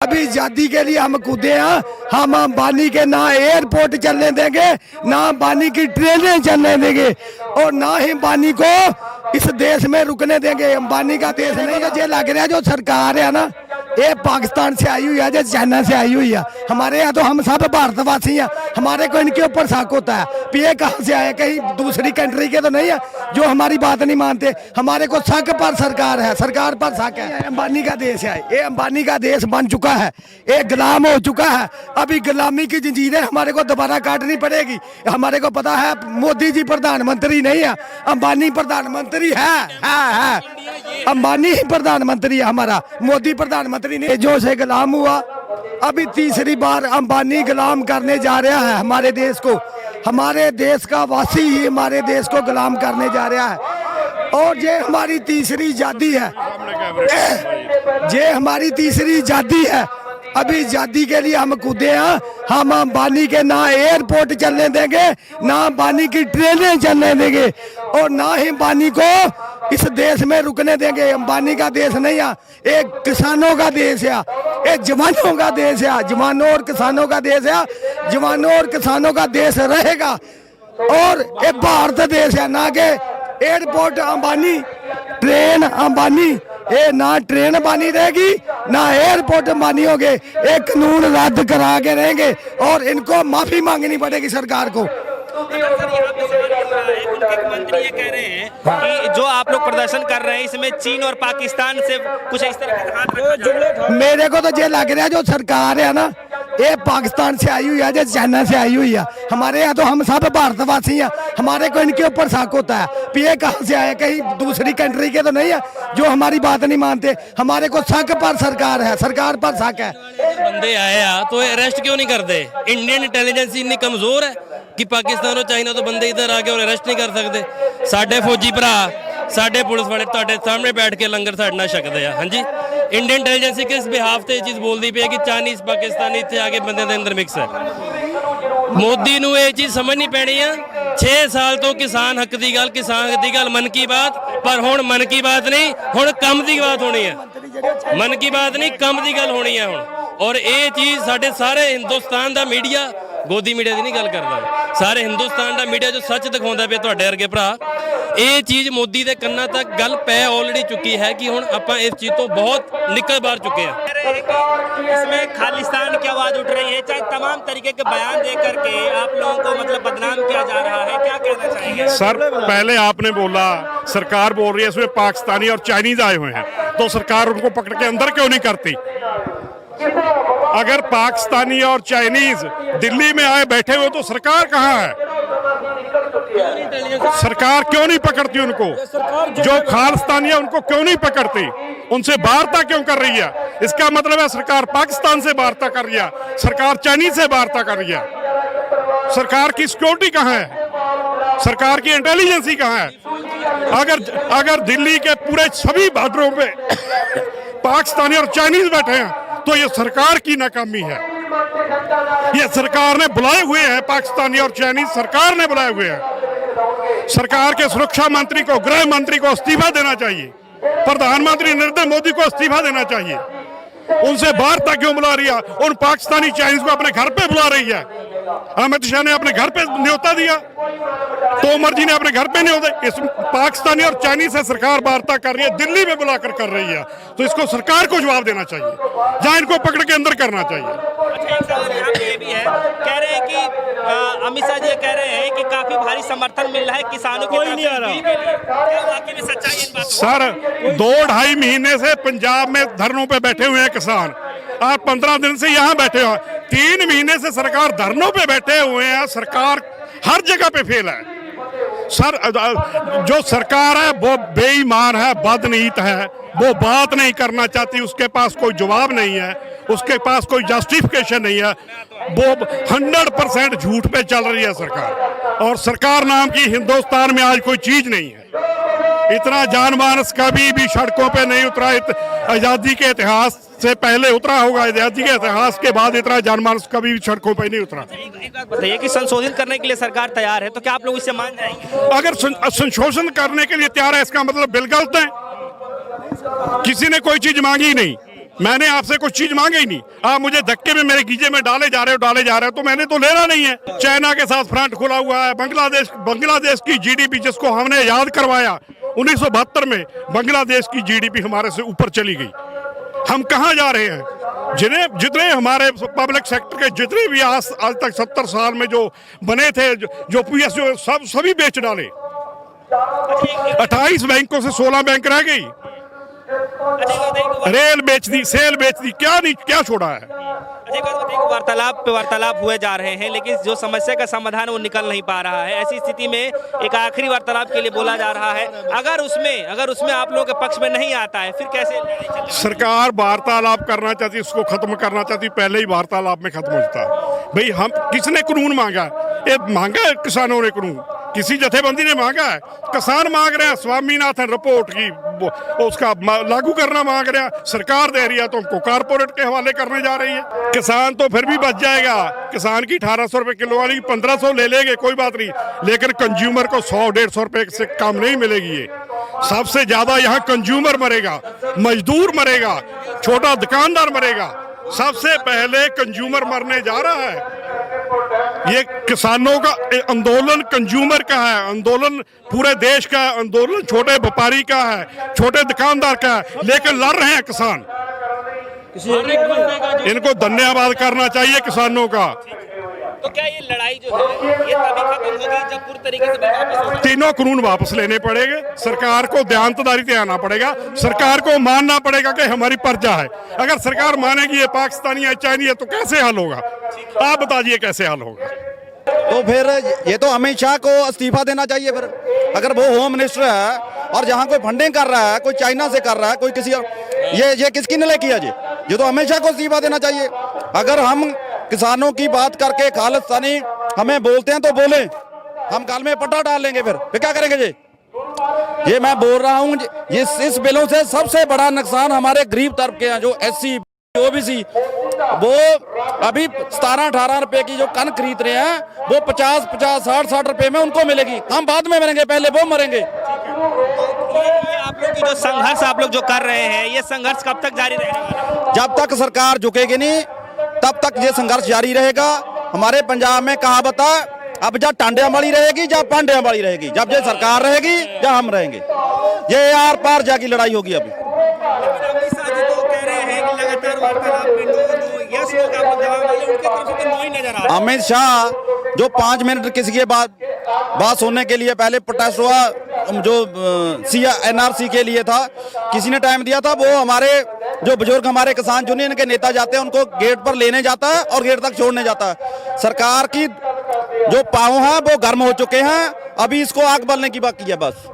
अभी आजादी के लिए हम कूदे हैं। हम अंबानी के ना एयरपोर्ट चलने देंगे, ना अंबानी की ट्रेनें चलने देंगे और ना ही अंबानी को इस देश में रुकने देंगे। अंबानी का देश नहीं है। ये लग रहा है जो सरकार है ना, ये पाकिस्तान से आई हुई है, जो चाइना से आई हुई है। हमारे यहाँ तो हम सब भारतवासी हैं, हमारे को इनके ऊपर शक होता है कि ये कहाँ से आए, कहीं दूसरी कंट्री के तो नहीं है जो हमारी बात नहीं मानते। हमारे को शक पर सरकार है, सरकार पर शक है। अंबानी का देश है, ये अंबानी का देश बन चुका है, ये गुलाम हो चुका है। अभी गुलामी की जंजीरें हमारे को दोबारा काटनी पड़ेगी। हमारे को पता है मोदी जी प्रधानमंत्री नहीं है, अंबानी प्रधानमंत्री है। अंबानी ही प्रधानमंत्री है हमारा, मोदी प्रधानमंत्री नहीं। जो से गुलाम हुआ, अभी तीसरी बार अंबानी गुलाम करने जा रहा है हमारे देश को। हमारे देश का वासी ही हमारे देश को गुलाम करने जा रहा है। और ये हमारी तीसरी आजादी है, ये हमारी तीसरी आजादी है। अभी आजादी के लिए हम कूदे हैं। हम अंबानी के ना एयरपोर्ट चलने देंगे, ना अंबानी की ट्रेनें चलने देंगे और ना ही अंबानी को इस देश में रुकने देंगे। अंबानी का देश नहीं है, एक किसानों का देश है, एक जवानों का देश है, जवानों और किसानों का देश है। जवानों और किसानों का देश रहेगा और ये भारत देश है, ना के एयरपोर्ट अंबानी, ट्रेन अंबानी। ये ना ट्रेन अंबानी रहेगी, ना एयरपोर्ट अंबानी होंगे। एक कानून रद्द करा के रहेंगे और इनको माफी मांगनी पड़ेगी सरकार को। मंत्री ये कह रहे हैं कि जो आप लोग प्रदर्शन कर रहे हैं इसमें चीन और पाकिस्तान से कुछ इस तरह के हाथ रखा। मेरे को तो ये लग रहा है जो सरकार है ना, ये पाकिस्तान से आई हुई है, जो चाइना से आई हुई है। हमारे यहाँ तो हम सब भारतवासी हैं, हमारे को इनके ऊपर शक होता है कि ये कहाँ से आए, कहीं दूसरी कंट्री के तो नहीं है जो हमारी बात नहीं मानते। हमारे को शक पर सरकार है, सरकार पर शक है। बंदे आए आ तो अरेस्ट क्यों नहीं करते? इंडियन इंटेलिजेंस इतनी कमजोर है कि पाकिस्तान और चाइना तो बंदे इधर आके और अरेस्ट नहीं कर सकते। साडे फौजी भरा, साडे पुलिस वाले ਤੁਹਾਡੇ सामने बैठ के लंगर साडे नाल छकदे आ। हाँ जी, इंडियन इंटेलिजेंस किस बिहाफ ਤੇ ਇਹ ਚੀਜ਼ ਬੋਲਦੀ ਪਈ ਹੈ ਕਿ ਚਾਈਨੀਜ਼ ਪਾਕਿਸਤਾਨੀ ਇੱਥੇ ਆ ਕੇ ਬੰਦੇ ਦੇ ਅੰਦਰ ਮਿਕਸ ਹੈ। ਮੋਦੀ ਨੂੰ ਇਹ ਚੀਜ਼ ਸਮਝਣੀ ਪੈਣੀ ਆ। 6 ਸਾਲ ਤੋਂ ਕਿਸਾਨ ਹੱਕ ਦੀ ਗੱਲ, ਕਿਸਾਨ ਦੀ ਗੱਲ, ਮਨ ਕੀ ਬਾਤ, ਪਰ ਹੁਣ ਮਨ ਕੀ ਬਾਤ ਨਹੀਂ, ਹੁਣ ਕੰਮ ਦੀ ਬਾਤ ਹੋਣੀ ਹੈ। ਮਨ ਕੀ ਬਾਤ ਨਹੀਂ, ਕੰਮ ਦੀ ਗੱਲ ਹੋਣੀ ਹੈ ਹੁਣ। ਔਰ ਇਹ ਚੀਜ਼ ਸਾਡੇ ਸਾਰੇ ਹਿੰਦੁਸਤਾਨ ਦਾ ਮੀਡੀਆ, ਗੋਦੀ ਮੀਡੀਆ ਦੀ ਨਹੀਂ ਗੱਲ ਕਰਦਾ, ਸਾਰੇ ਹਿੰਦੁਸਤਾਨ ਦਾ ਮੀਡੀਆ ਜੋ ਸੱਚ ਦਿਖਾਉਂਦਾ ਪਿਆ ਤੁਹਾਡੇ ਵਰਗੇ ਭਰਾ, ਇਹ ਚੀਜ਼ ਮੋਦੀ ਦੇ ਕੰਨਾਂ ਤੱਕ ਗੱਲ ਪੈ ਆਲਰੇਡੀ ਚੁੱਕੀ है कि ਹੁਣ ਆਪਾਂ ਇਸ ਚੀਜ਼ ਤੋਂ बहुत निकल बाहर चुके हैं। इसमें खालिस्तान की आवाज उठ रही है, चाहे तमाम तरीके के बयान दे करके आप लोगों को मतलब बदनाम किया जा रहा है, क्या कहना चाहेंगे? सर, पहले आपने बोला सरकार बोल रही है इसमें पाकिस्तानी और चाइनीज आए हुए हैं, तो सरकार उनको पकड़ के अंदर क्यों नहीं करती? अगर पाकिस्तानी और चाइनीज दिल्ली में आए बैठे हुए तो सरकार कहाँ है? सरकार क्यों नहीं पकड़ती उनको? जो खालिस्तानी है उनको क्यों नहीं पकड़ती? उनसे वार्ता क्यों कर रही है? इसका मतलब है सरकार पाकिस्तान से वार्ता कर रही है, सरकार चाइनीज से वार्ता कर रही है। सरकार की सिक्योरिटी कहाँ है? सरकार की इंटेलिजेंसी कहाँ है? अगर दिल्ली के पूरे सभी बॉर्डरों पे पाकिस्तानी और चाइनीज बैठे हैं तो ये सरकार की नाकामी है। ये सरकार ने बुलाए हुए हैं, पाकिस्तानी और चाइनीज सरकार ने बुलाए हुए हैं। सरकार के सुरक्षा मंत्री को, गृह मंत्री को इस्तीफा देना चाहिए, प्रधानमंत्री नरेंद्र मोदी को इस्तीफा देना चाहिए। उनसे वार्ता क्यों बुला रही है? उन पाकिस्तानी चाइनीज को अपने घर पे बुला रही है। अमित शाह ने अपने घर पे न्योता दिया, तोमर जी ने अपने घर पे न्योता। इस पाकिस्तानी और चाइनीज से सरकार वार्ता कर रही है, दिल्ली में बुलाकर कर रही है, तो इसको सरकार को जवाब देना चाहिए, जहां इनको पकड़ के अंदर करना चाहिए। अच्छा, एक सवाल यहाँ पे ये भी है, कह रहे हैं कि अमित शाह जी कह रहे हैं कि काफी भारी समर्थन मिल रहा है किसानों की तरफ से। क्या वाकई में सच्चाई है इन बातों? सर, 2-2.5 महीने से पंजाब में धरनों पे बैठे हुए हैं किसान, और 15 दिन से यहाँ बैठे हुए हैं। 3 महीने से सरकार धरनों पे बैठे हुए हैं, सरकार हर जगह पे फेल है। सर, जो सरकार है वो बेईमान है, बदनीत है, वो बात नहीं करना चाहती, उसके पास कोई जवाब नहीं है, उसके पास कोई जस्टिफिकेशन नहीं है, वो 100% झूठ पे चल रही है सरकार। और सरकार नाम की हिंदुस्तान में आज कोई चीज नहीं है। इतना जानमानस कभी भी सड़कों पे नहीं उतरा, आजादी के इतिहास से पहले उतरा होगा, आजादी के इतिहास के बाद इतना जानमानस कभी भी सड़कों पे नहीं उतरा। एक बात बताइए कि संशोधित करने के लिए सरकार तैयार है, तो क्या आप लोग इससे मान जाएंगे? अगर संशोधन करने के लिए तैयार है, इसका मतलब बिल गलत है। किसी ने कोई चीज मांगी नहीं, मैंने आपसे कुछ चीज मांगी ही नहीं। आप मुझे धक्के में मेरे गीजे में डाले जा रहे हो तो मैंने तो लेना नहीं है। चाइना के साथ फ्रंट खुला हुआ है। बांग्लादेश की जीडीपी जिसको हमने याद करवाया 1972 में, बांग्लादेश की जीडीपी हमारे से ऊपर चली गई। हम कहाँ जा रहे हैं? जितने हमारे पब्लिक सेक्टर के जितने भी आज तक 70 साल में जो बने थे, जो पीएसयू सभी बेच डाले। 28 बैंकों से 16 बैंक रह गई। रेल बेच दी, सेल बेच दी, क्या छोड़ा है? वार्तालाप हुए जा रहे हैं, लेकिन जो समस्या का समाधान है वो निकल नहीं पा रहा है। ऐसी स्थिति में एक आखिरी वार्तालाप के लिए बोला जा रहा है। अगर उसमें आप लोगों के पक्ष में नहीं आता है, फिर कैसे? सरकार वार्तालाप करना चाहती, उसको खत्म करना चाहती, पहले ही वार्तालाप में खत्म हो जाता। भाई हम किसने कानून मांगा? ये मांगा है किसानों ने कानून, किसी जथेबंदी ने मांगा है? किसान मांग रहे हैं स्वामीनाथन रिपोर्ट की उसका लागू करना मांग रहे हैं, सरकार दे रही है तो हमको कारपोरेट के हवाले करने जा रही है। किसान तो फिर भी बच जाएगा। किसान की 1800 रुपए किलो वाली 1500 ले लेंगे, कोई बात नहीं, लेकिन कंज्यूमर को 100-150 रुपए से कम नहीं मिलेगी। ये सबसे ज्यादा यहाँ कंज्यूमर मरेगा, मजदूर मरेगा, छोटा दुकानदार मरेगा। सबसे पहले कंज्यूमर मरने जा रहा है। ये किसानों का आंदोलन कंज्यूमर का है, आंदोलन पूरे देश का है, आंदोलन छोटे व्यापारी का है, छोटे दुकानदार का है, लेकिन लड़ रहे हैं किसान। इनको धन्यवाद करना चाहिए किसानों का। तो क्या ये लड़ाई जो है ये तभी खत्म होगी जब पूरी तरीके से वापस होगा? तीनों कानून वापस लेने पड़ेंगे। सरकार को देहांतदारी से आना पड़ेगा। सरकार को मानना पड़ेगा कि हमारी प्रजा है। अगर सरकार मानेगी ये पाकिस्तानी है, चाइनी है, तो कैसे हल होगा? आप बताइए कैसे हल होगा? तो फिर ये तो अमित शाह को इस्तीफा देना चाहिए। फिर अगर वो होम मिनिस्टर है और जहाँ कोई फंडिंग कर रहा है, कोई चाइना से कर रहा है, कोई किसी ये किसकी ने ले किया जी? ये तो अमित शाह को इस्तीफा देना चाहिए। अगर हम किसानों की बात करके खालिस्तानी हमें बोलते हैं तो बोले, हम गाल में पट्टा डाल लेंगे। फिर क्या करेंगे जी? ये मैं बोल रहा हूँ, इस बिलों से सबसे बड़ा नुकसान हमारे गरीब तबके हैं, जो SC OBC, वो अभी 17-18 रुपए की जो कन खरीद रहे हैं, वो 50-50 60-60 रुपए में उनको मिलेगी। हम बाद में मरेंगे, पहले वो मरेंगे। ये आप लोग की जो संघर्ष आप लोग जो कर रहे हैं, ये संघर्ष कब तक जारी रहेगा? जब तक सरकार झुकेगी नहीं तब तक ये संघर्ष जारी रहेगा। हमारे पंजाब में कहावत है, अब जब टांडिया वाली रहेगी, जब पांडिया वाली रहेगी, जब ये सरकार रहेगी, जब हम रहेंगे। ये आर पार जाकी लड़ाई होगी। अभी अमित शाह जो 5 मिनट किसी के बात सुनने के लिए पहले प्रोटेस्ट हुआ, जो NRC के लिए था, किसी ने टाइम दिया था, वो हमारे जो बुजुर्ग हमारे किसान यूनियन के नेता जाते हैं, उनको गेट पर लेने जाता है और गेट तक छोड़ने जाता है। सरकार की जो पाँव हैं वो गर्म हो चुके हैं, अभी इसको आग बलने की बाकी है बस।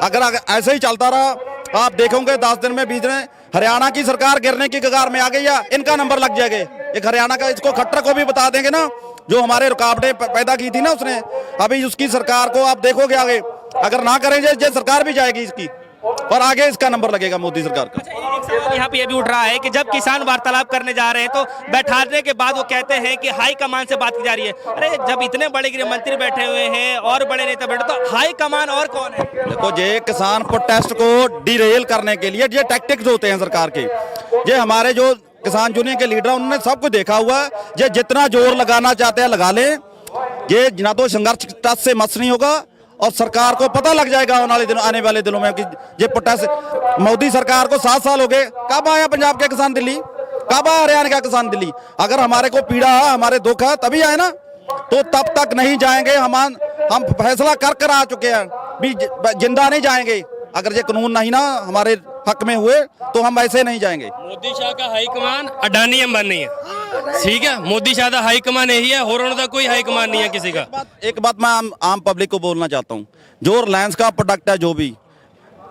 अगर ऐसे ही चलता रहा, आप देखोगे 10 दिन में 20 दिन हरियाणा की सरकार गिरने की कगार में आ गई है, इनका नंबर लग जाएगा। एक हरियाणा का, इसको खट्टर को भी बता देंगे ना, जो हमारे रुकावटें पैदा की थी ना उसने, अभी उसकी सरकार को आप देखोगे आगे। अगर ना करेंगे ये सरकार भी जाएगी इसकी, और आगे इसका नंबर लगेगा मोदी सरकार का। एक सवाल यहाँ पे ये भी उठ रहा है कि जब किसान वार्तालाप करने जा रहे हैं तो बैठाने के बाद वो कहते हैं कि हाई कमान से बात की जा रही है। अरे जब इतने बड़े गृह मंत्री बैठे हुए हैं और बड़े नेता बैठे, तो हाई कमान और कौन है? देखो, ये किसान प्रोटेस्ट को डिरेल करने के लिए ये टैक्टिक्स होते हैं सरकार के। ये हमारे जो किसान यूनियन के लीडर, उन्होंने सब कुछ देखा हुआ है। ये जितना जोर लगाना चाहते हैं लगा लें, ये ना तो संघर्ष टस से मस नहीं होगा, और सरकार को पता लग जाएगा आने वाले दिनों में कि ये प्रोटेस्ट। मोदी सरकार को 7 साल हो गए, कब आया पंजाब के किसान दिल्ली, कब आया हरियाणा का किसान दिल्ली? अगर हमारे को पीड़ा है, हमारे दुख है, तभी आए ना, तो तब तक नहीं जाएंगे। हम फैसला कर आ चुके हैं, भी जिंदा नहीं जाएंगे। अगर ये कानून नहीं ना हमारे हक में हुए तो हम ऐसे नहीं जाएंगे। मोदी शाह का हाईकमान अडानी अंबानी है, ठीक है? मोदी शाह का हाईकमान यही है, और उनका कोई हाईकमान नहीं है किसी का। एक बात मैं आम पब्लिक को बोलना चाहता हूँ, जो रिलायंस का प्रोडक्ट है, जो भी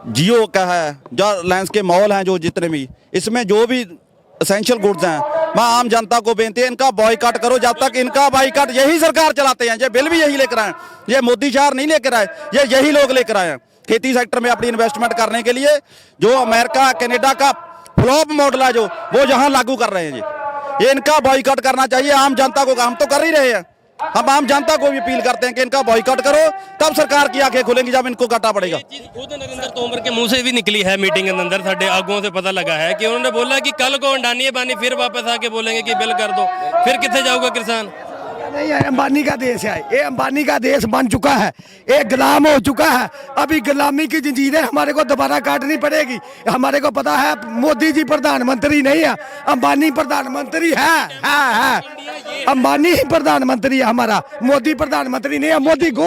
जियो का है, जो रिलायंस के मॉल हैं, जो जितने भी इसमें जो भी एसेंशियल गुड्स हैं, मैं आम जनता को बेनती है, इनका बॉयकॉट करो। जब तक इनका बॉयकॉट यही सरकार चलाते हैं, ये बिल भी यही लेकर आए, ये मोदी शाह नहीं लेकर आए, ये यही लोग लेकर आए हैं। खेती सेक्टर में अपनी इन्वेस्टमेंट करने के लिए जो अमेरिका कनाडा का फ्लॉप मॉडल है, जो वो यहाँ लागू कर रहे हैं, ये इनका बॉयकॉट करना चाहिए आम जनता को। हम तो कर ही रहे हैं, हम आम जनता को भी अपील करते हैं कि इनका बॉयकॉट करो, तब सरकार की आंखें खुलेंगी जब इनको काटा पड़ेगा। ये चीज खुद नरेंद्र तोमर के मुंह से भी निकली है मीटिंग के अंदर, साढ़े आगुओं से पता लगा है कि उन्होंने बोला कि कल को अंडानी बानी फिर वापस आके बोलेंगे कि बिल कर दो, फिर कितने जाऊंगा किसान। नहीं है, अंबानी का देश है ये, अंबानी का देश बन चुका है, ये गुलाम हो चुका है। अभी गुलामी की जंजीरें हमारे को दोबारा काटनी पड़ेगी। हमारे को पता है मोदी जी प्रधानमंत्री नहीं है, अंबानी प्रधानमंत्री है। अंबानी ही प्रधानमंत्री है हमारा, मोदी प्रधानमंत्री नहीं है। मोदी गो